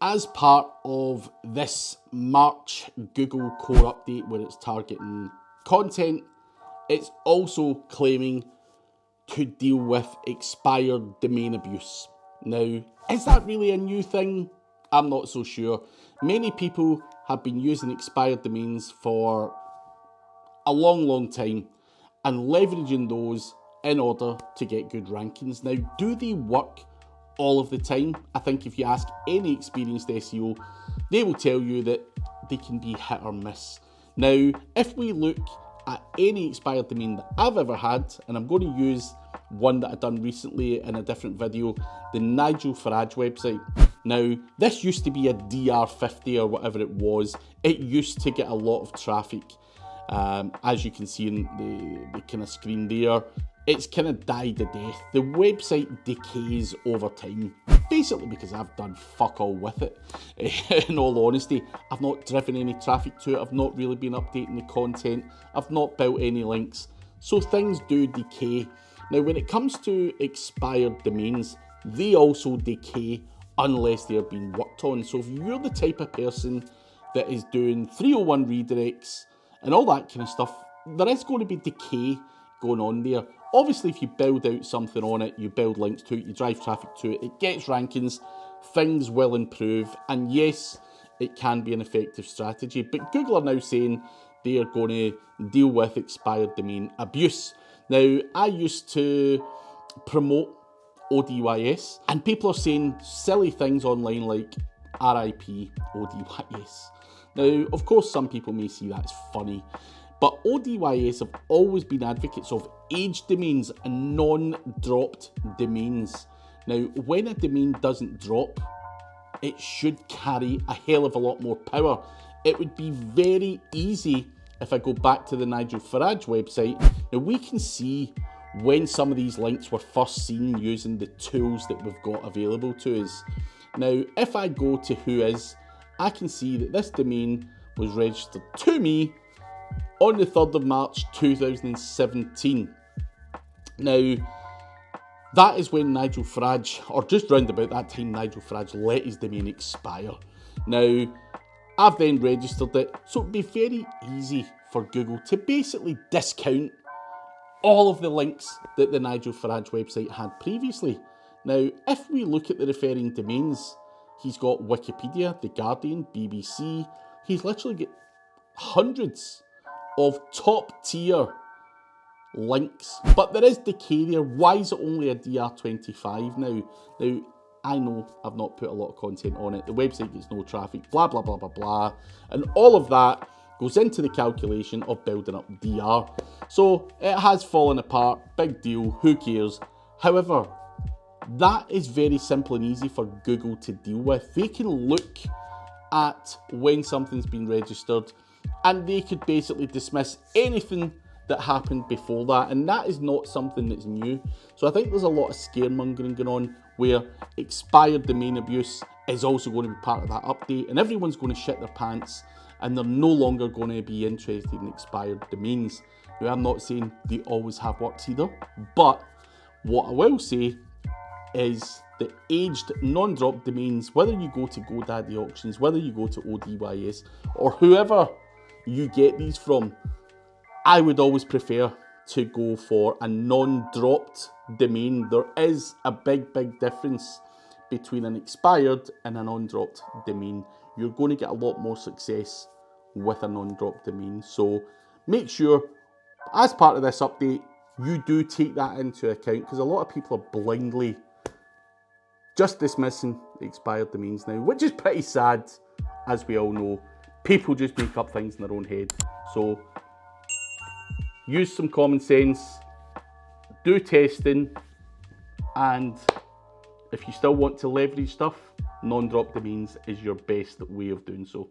As part of this March Google Core update where it's targeting content, it's also claiming to deal with expired domain abuse. Now, is that really a new thing? I'm not so sure. Many people have been using expired domains for a long time and leveraging those in order to get good rankings. Now, do they work all of the time? I think if you ask any experienced SEO, they will tell you that they can be hit or miss. Now, if we look at any expired domain that I've ever had, and I'm going to use one that I've done recently in a different video, the Nigel Farage website. Now, this used to be a DR50 or whatever it was. It used to get a lot of traffic. As you can see in the kind of screen there, it's kind of died a death. The website decays over time, basically because I've done fuck all with it. In all honesty, I've not driven any traffic to it. I've not really been updating the content. I've not built any links. So things do decay. Now, when it comes to expired domains, they also decay unless they're being worked on. So if you're the type of person that is doing 301 redirects and all that kind of stuff, there is going to be decay going on there. Obviously, if you build out something on it, you build links to it, you drive traffic to it, it gets rankings, things will improve. And yes, it can be an effective strategy. But Google are now saying they are going to deal with expired domain abuse. Now, I used to promote ODYS, and people are saying silly things online like RIP ODYS. Now, of course, some people may see that as funny, but ODYS have always been advocates of aged domains and non-dropped domains. Now, when a domain doesn't drop, it should carry a hell of a lot more power. It would be very easy if I go back to the Nigel Farage website. Now, we can see when some of these links were first seen using the tools that we've got available to us. Now, if I go to Whois, I can see that this domain was registered to me on the 3rd of March 2017. Now, that is when Nigel Farage, or just round about that time, Nigel Farage let his domain expire. Now, I've then registered it, so it'd be very easy for Google to basically discount all of the links that the Nigel Farage website had previously. Now, if we look at the referring domains, he's got Wikipedia, The Guardian, BBC. He's literally got hundreds of top tier links, but there is decay there. Why is it only a DR25 now? Now, I know I've not put a lot of content on it. The website gets no traffic, blah, blah, blah, blah, blah. And all of that goes into the calculation of building up DR. So it has fallen apart, big deal, who cares? However, that is very simple and easy for Google to deal with. They can look at when something's been registered and they could basically dismiss anything that happened before that, and that is not something that's new. So I think there's a lot of scaremongering going on where expired domain abuse is also going to be part of that update, and everyone's going to shit their pants and they're no longer going to be interested in expired domains. Now, I'm not saying they always have worked either, but what I will say is the aged non-drop domains, whether you go to GoDaddy auctions, whether you go to ODYS, or whoever you get these from, I would always prefer to go for a non-dropped domain. There is a big difference between an expired and a non-dropped domain. You're going to get a lot more success with a non-dropped domain. So make sure, as part of this update, you do take that into account, because a lot of people are blindly just dismissing expired domains now, which is pretty sad, as we all know. People just make up things in their own head. So use some common sense, do testing, and if you still want to leverage stuff, non-drop domains is your best way of doing so.